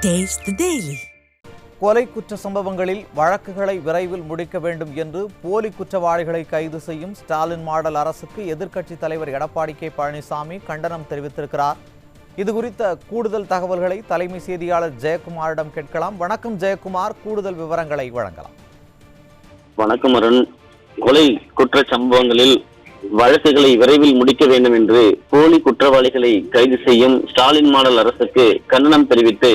Taste the Daily. கொலை குற்ற சம்பவங்களில் வழக்குகளை விரைவில் முடிக்க வேண்டும் என்று போலி குற்றவாளிகளை கைது செய்யும் ஸ்டாலின் மாடல் அரசுக்கு எதிர்க்கட்சித் தலைவர் எடப்பாடி கே பழனிசாமி கண்டனம் தெரிவித்திருக்கிறார். இதுகுறித்த கூடுதல் தகவல்களை தலைமை செய்தியாளர் ஜெயக்குமாரிடம் கேட்கலாம். வணக்கம் ஜெயக்குமார், கூடுதல் விவரங்களை வழங்கலாம். வணக்கம் அருண். கொலை குற்ற சம்பவங்களில் வழக்குகளை விரைவில் முடிக்க வேண்டும் என்று போலி குற்றவாளிகளை கைது செய்யும் ஸ்டாலின் மாடல் அரசுக்கு கண்டனம் தெரிவித்து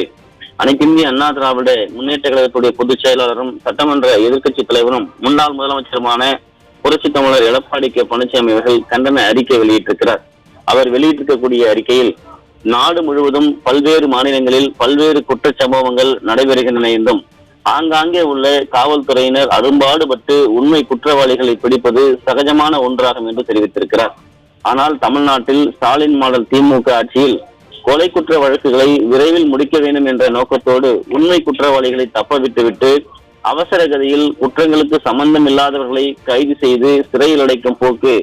அனைத்திந்திய அண்ணா திராவிட முன்னேற்ற கழகத்துடைய பொதுச் செயலாளரும் சட்டமன்ற எதிர்க்கட்சி தலைவரும் முன்னாள் முதலமைச்சருமான புரட்சித் தமிழர் எடப்பாடி கே பழனிசாமி அவர்கள் கண்டன அறிக்கை வெளியிட்டிருக்கிறார். அவர் வெளியிட்டிருக்கக்கூடிய அறிக்கையில் நாடு முழுவதும் பல்வேறு மாநிலங்களில் பல்வேறு குற்ற சம்பவங்கள் நடைபெறுகின்றன என்றும் ஆங்காங்கே உள்ள காவல்துறையினர் அரும்பாடுபட்டு உண்மை குற்றவாளிகளை பிடிப்பது சகஜமான ஒன்றாகும் என்று தெரிவித்திருக்கிறார். ஆனால் தமிழ்நாட்டில் ஸ்டாலின் மாடல் திமுக ஆட்சியில் கொலை குற்ற வழக்குகளை விரைவில் முடிக்க வேண்டும் என்ற நோக்கத்தோடு உண்மை குற்றவாளிகளை தப்பவிட்டுவிட்டு அவசர கதியில் குற்றங்களுக்கு சம்பந்தம் இல்லாதவர்களை கைது செய்து சிறையில் அடைக்கும் போக்கு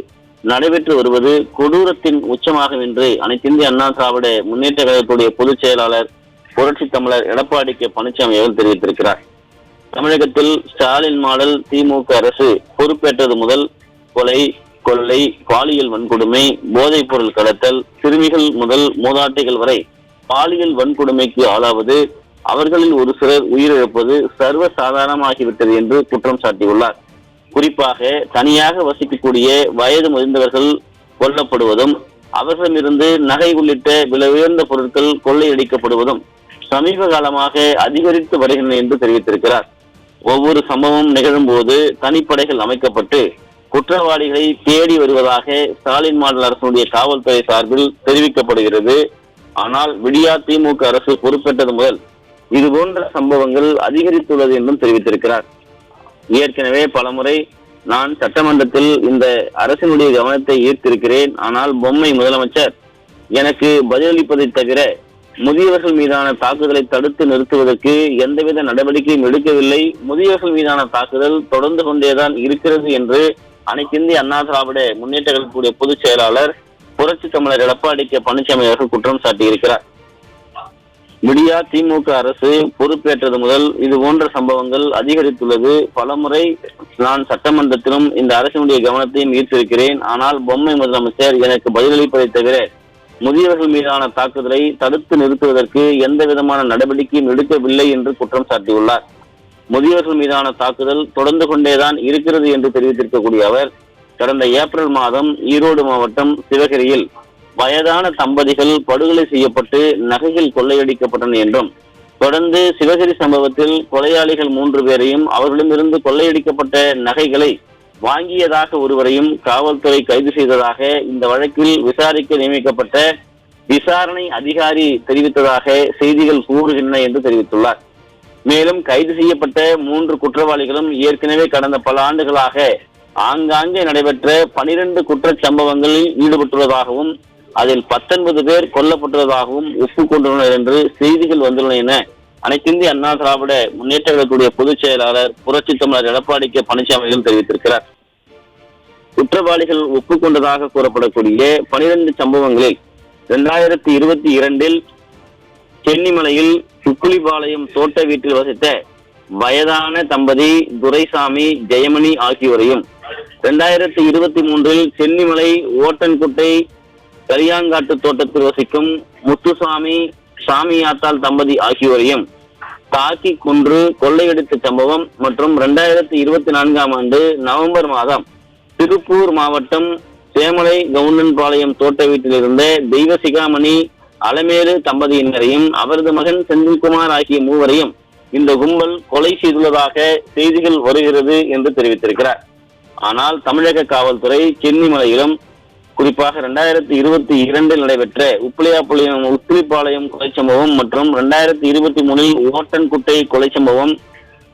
நடைபெற்று வருவது கொடூரத்தின் உச்சமாகும் என்று அனைத்திந்திய அண்ணா திராவிட முன்னேற்ற கழகத்துடைய பொதுச் செயலாளர் புரட்சி தமிழர் எடப்பாடி கே பழனிசாமி அவர்கள் தெரிவித்திருக்கிறார். தமிழகத்தில் ஸ்டாலின் மாடல் திமுக அரசு பொறுப்பேற்றது முதல் கொலை, கொள்ளை, பாலியல் வன்கொடுமை, போதைப் பொருள் கடத்தல், சிறுமிகள் முதல் மூதாட்டிகள் வரை பாலியல் வன்கொடுமைக்கு ஆளாவது, அவர்களில் ஒரு சிலர் உயிரிழப்பது சர்வ சாதாரணமாகிவிட்டது என்று குற்றம் சாட்டியுள்ளார். குறிப்பாக தனியாக வசிக்கக்கூடிய வயது முதிர்ந்தவர்கள் கொல்லப்படுவதும், அவர்களிடமிருந்து நகை உள்ளிட்ட விலை உயர்ந்த பொருட்கள் கொள்ளையடிக்கப்படுவதும் சமீப காலமாக அதிகரித்து வருகின்றன என்று தெரிவித்திருக்கிறார். ஒவ்வொரு சம்பவம் நிகழும் போது தனிப்படைகள் அமைக்கப்பட்டு குற்றவாளிகளை தேடி வருவதாக ஸ்டாலின் மாடல் அரசுடைய காவல்துறை சார்பில் தெரிவிக்கப்படுகிறது. ஆனால் விடியா திமுக அரசு பொறுப்பேற்றது முதல் இது போன்ற சம்பவங்கள் அதிகரித்துள்ளது என்றும் தெரிவித்திருக்கிறார். ஏற்கனவே பலமுறை நான் சட்டமன்றத்தில் இந்த அரசினுடைய கவனத்தை ஈர்த்திருக்கிறேன். ஆனால் பொம்மை முதலமைச்சர் எனக்கு பதிலளிப்பதை தவிர முதியவர்கள் மீதான தாக்குதலை தடுத்து நிறுத்துவதற்கு எந்தவித நடவடிக்கையும் எடுக்கவில்லை. முதியவர்கள் மீதான தாக்குதல் தொடர்ந்து கொண்டேதான் இருக்கிறது என்று அனைத்திந்திய அண்ணா திராவிட முன்னேற்ற கழகத்துடைய பொதுச் செயலாளர் புரட்சி தமிழர் எடப்பாடி கே பழனிசாமி அவர்கள் குற்றம் சாட்டியிருக்கிறார். விடியா திமுக அரசு பொறுப்பேற்றது முதல் இது போன்ற சம்பவங்கள் அதிகரித்துள்ளது. பலமுறை நான் சட்டமன்றத்திலும் இந்த அரசினுடைய கவனத்தையும் ஈர்த்திருக்கிறேன். ஆனால் பொம்மை முதலமைச்சர் எனக்கு பதிலளிப்பதை தவிர முதியவர்கள் மீதான தாக்குதலை தடுத்து நிறுத்துவதற்கு எந்த விதமான நடவடிக்கையும் எடுக்கவில்லை என்று குற்றம் சாட்டியுள்ளார். முதியவர்கள் மீதான தாக்குதல் தொடர்ந்து கொண்டேதான் இருக்கிறது என்று தெரிவித்திருக்கக்கூடிய அவர் கடந்த ஏப்ரல் மாதம் ஈரோடு மாவட்டம் சிவகிரியில் வயதான தம்பதிகள் படுகொலை செய்யப்பட்டு நகைகள் கொள்ளையடிக்கப்பட்டன என்றும், தொடர்ந்து சிவகிரி சம்பவத்தில் கொலையாளிகள் 3 பேரையும் அவர்களிடமிருந்து கொள்ளையடிக்கப்பட்ட நகைகளை வாங்கியதாக ஒருவரையும் காவல்துறை கைது செய்ததாக இந்த வழக்கில் விசாரிக்க நியமிக்கப்பட்ட விசாரணை அதிகாரி தெரிவித்ததாக செய்திகள் கூறுகின்றன என்று தெரிவித்துள்ளார். மேலும் கைது செய்யப்பட்ட 3 குற்றவாளிகளும் ஏற்கனவே கடந்த பல ஆண்டுகளாக ஆங்காங்கே நடைபெற்ற 12 குற்றச் சம்பவங்களில் ஈடுபட்டுள்ளதாகவும் அதில் 19 பேர் கொல்லப்பட்டுள்ளதாகவும் ஒப்புக்கொண்டுள்ளனர் என்று செய்திகள் வந்துள்ளன என அனைத்திந்திய அண்ணா திராவிட முன்னேற்ற கழகத்துடைய பொதுச் செயலாளர் புரட்சி தமிழர் எடப்பாடி கே பழனிசாமி தெரிவித்திருக்கிறார். குற்றவாளிகள் ஒப்புக்கொண்டதாக கூறப்படக்கூடிய 12 சம்பவங்களில் 2022 சென்னிமலையில் சுக்குளிபாளையம் தோட்ட வீட்டில் வசித்த வயதான தம்பதி துரைசாமி, ஜெயமணி ஆகியோரையும், 2023 சென்னிமலை ஓட்டன்குட்டை கரியாங்காட்டு தோட்டத்தில் வசிக்கும் முத்துசாமி, சாமியாத்தாள் தம்பதி ஆகியோரையும் தாக்கி கொன்று கொள்ளையடித்த சம்பவம் மற்றும் 2024 நவம்பர் மாதம் திருப்பூர் மாவட்டம் சேமலை கவுண்டன்பாளையம் தோட்ட வீட்டில் இருந்த தெய்வசிகாமணி அலமேலு தம்பதியினரையும் அவரது மகன் செந்தில்குமார் ஆகிய 3வரையும் இந்த கும்பல் கொலை செய்துள்ளதாக செய்திகள் வருகிறது என்று தெரிவித்திருக்கிறார். ஆனால் தமிழக காவல்துறை சென்னிமலையிலும் குறிப்பாக 2022 நடைபெற்ற உப்பிலிப்பாளையம் கொலை சம்பவம் மற்றும் 2023 ஓட்டன்குட்டை கொலை சம்பவம்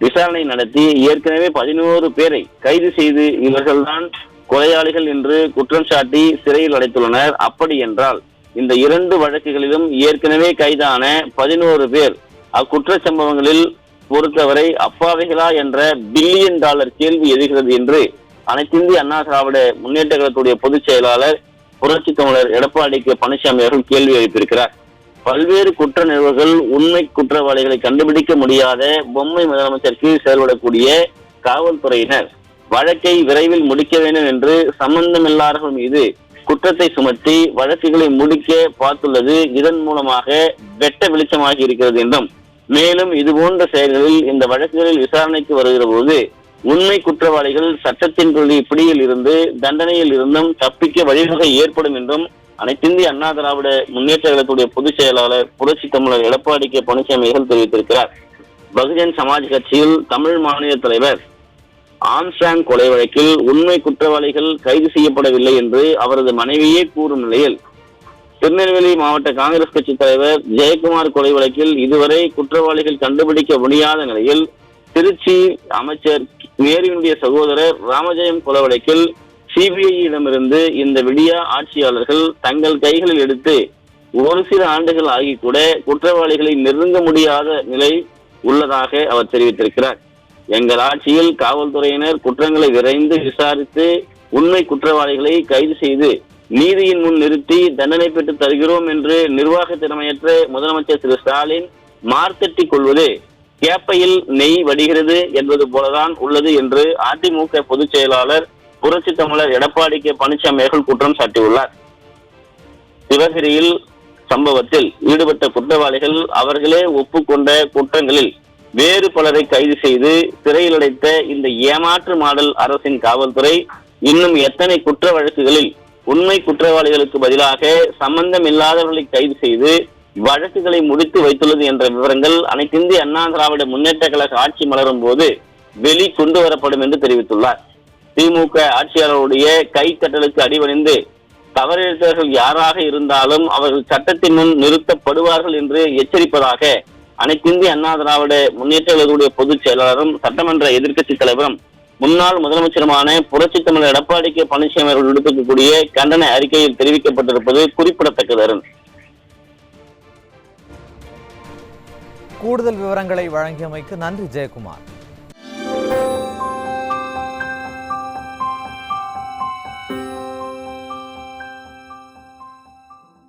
விசாரணை நடத்தி ஏற்கனவே 11 பேரை கைது செய்து இவர்கள்தான் கொலையாளிகள் என்று குற்றம் சாட்டி சிறையில் அடைத்துள்ளனர். அப்படி என்றால் இந்த 2 வழக்குகளிலும் ஏற்கனவே கைதான 11 பேர் அக்குற்ற சம்பவங்களில் பொறுத்தவரை அப்பாவிகளா என்ற $1 பில்லியன் கேள்வி எதிர்கிறது என்று அனைத்திந்திய அண்ணா திராவிட முன்னேற்ற கழகத்துடைய பொதுச் செயலாளர் புரட்சி தமிழர் எடப்பாடி கே பழனிசாமி அவர்கள் கேள்வி எழுப்பியிருக்கிறார். பல்வேறு குற்ற நிகழ்வுகள் உண்மை குற்றவாளிகளை கண்டுபிடிக்க முடியாத பொம்மை முதலமைச்சருக்கு செயல்படக்கூடிய காவல்துறையினர் வழக்கை விரைவில் முடிக்க வேண்டும் என்று சம்பந்தமில்லாதவர்கள் மீது குற்றத்தை சுமத்தி வழக்குகளை முடிக்க பார்த்துள்ளது இதன் மூலமாக வெட்ட வெளிச்சமாகி இருக்கிறது என்றும், மேலும் இதுபோன்ற செயல்களில் இந்த வழக்குகளில் விசாரணைக்கு வருகிற போது உண்மை குற்றவாளிகள் சட்டத்தின் பிடியில் இருந்து தண்டனையில் இருந்தும் தப்பிக்க வழிவகை ஏற்படும் என்றும் அனைத்திந்திய அண்ணா திராவிட முன்னேற்ற கழகத்துடைய பொதுச் செயலாளர் புரட்சி தமிழர் எடப்பாடி கே பழனிசாமி தெரிவித்திருக்கிறார். பகுஜன் சமாஜ் கட்சியில் தமிழ் மாநில தலைவர் ஆம்ஸ்ட்ராங் கொலை வழக்கில் உண்மை குற்றவாளிகள் கைது செய்யப்படவில்லை என்று அவரது மனைவியே கூறும் நிலையில், திருநெல்வேலி மாவட்ட காங்கிரஸ் கட்சி தலைவர் ஜெயக்குமார் கொலை வழக்கில் இதுவரை குற்றவாளிகள் கண்டுபிடிக்க முடியாத நிலையில், திருச்சி அமைச்சர் மேரியினுடைய சகோதரர் ராமஜெயம் கொலை வழக்கில் சிபிஐயிடமிருந்து இந்த விடியா ஆட்சியாளர்கள் தங்கள் கைகளில் எடுத்து ஒரு சில ஆண்டுகள் ஆகி கூட குற்றவாளிகளை நெருங்க முடியாத நிலை உள்ளதாக அவர் தெரிவித்திருக்கிறார். எங்கள் ஆட்சியில் காவல்துறையினர் குற்றங்களை விரைந்து விசாரித்து உண்மை குற்றவாளிகளை கைது செய்து நீதியின் முன் நிறுத்தி தண்டனை பெற்று தருகிறோம் என்று நிர்வாக திறமையற்ற முதலமைச்சர் திரு ஸ்டாலின் மார்த்தட்டிக் கொள்வது கேப்பையில் நெய் வடிகிறது என்பது போலதான் உள்ளது என்று அதிமுக பொதுச் செயலாளர் புரட்சி தமிழர் எடப்பாடி கே பழனிசாமி குற்றம் சாட்டியுள்ளார். சிவகிரியில் சம்பவத்தில் ஈடுபட்ட குற்றவாளிகள் அவர்களே ஒப்புக்கொண்ட குற்றங்களில் வேறு பலரை கைது செய்து சிறையில் அடைத்த இந்த ஏமாற்று மாடல் அரசின் காவல்துறை இன்னும் எத்தனை குற்ற வழக்குகளில் உண்மை குற்றவாளிகளுக்கு பதிலாக சம்பந்தம் இல்லாதவர்களை கைது செய்து வழக்குகளை முடித்து வைத்துள்ளது என்ற விவரங்கள் அனைத்திந்திய அண்ணா திராவிட முன்னேற்ற கழக ஆட்சி மலரும் போது வெளி கொண்டு வரப்படும் என்று தெரிவித்துள்ளார். திமுக ஆட்சியாளருடைய கை கட்டளுக்கு அடிபணிந்து தவறிழைத்தவர்கள் யாராக இருந்தாலும் அவர்கள் சட்டத்தின் முன் நிறுத்தப்படுவார்கள் என்று எச்சரிப்பதாக அனைத்திந்திய அண்ணா திராவிட முன்னேற்ற கழகத்துடைய பொதுச் செயலாளரும் சட்டமன்ற எதிர்க்கட்சி தலைவரும் முன்னாள் முதலமைச்சருமான புரட்சி தமிழர் எடப்பாடி கே பழனிசாமி அவர்கள் விடுத்திருக்கக்கூடிய கண்டன அறிக்கையில் தெரிவிக்கப்பட்டிருப்பது குறிப்பிடத்தக்கது. கூடுதல் விவரங்களை வழங்கியமைக்கு நன்றி ஜெயக்குமார்.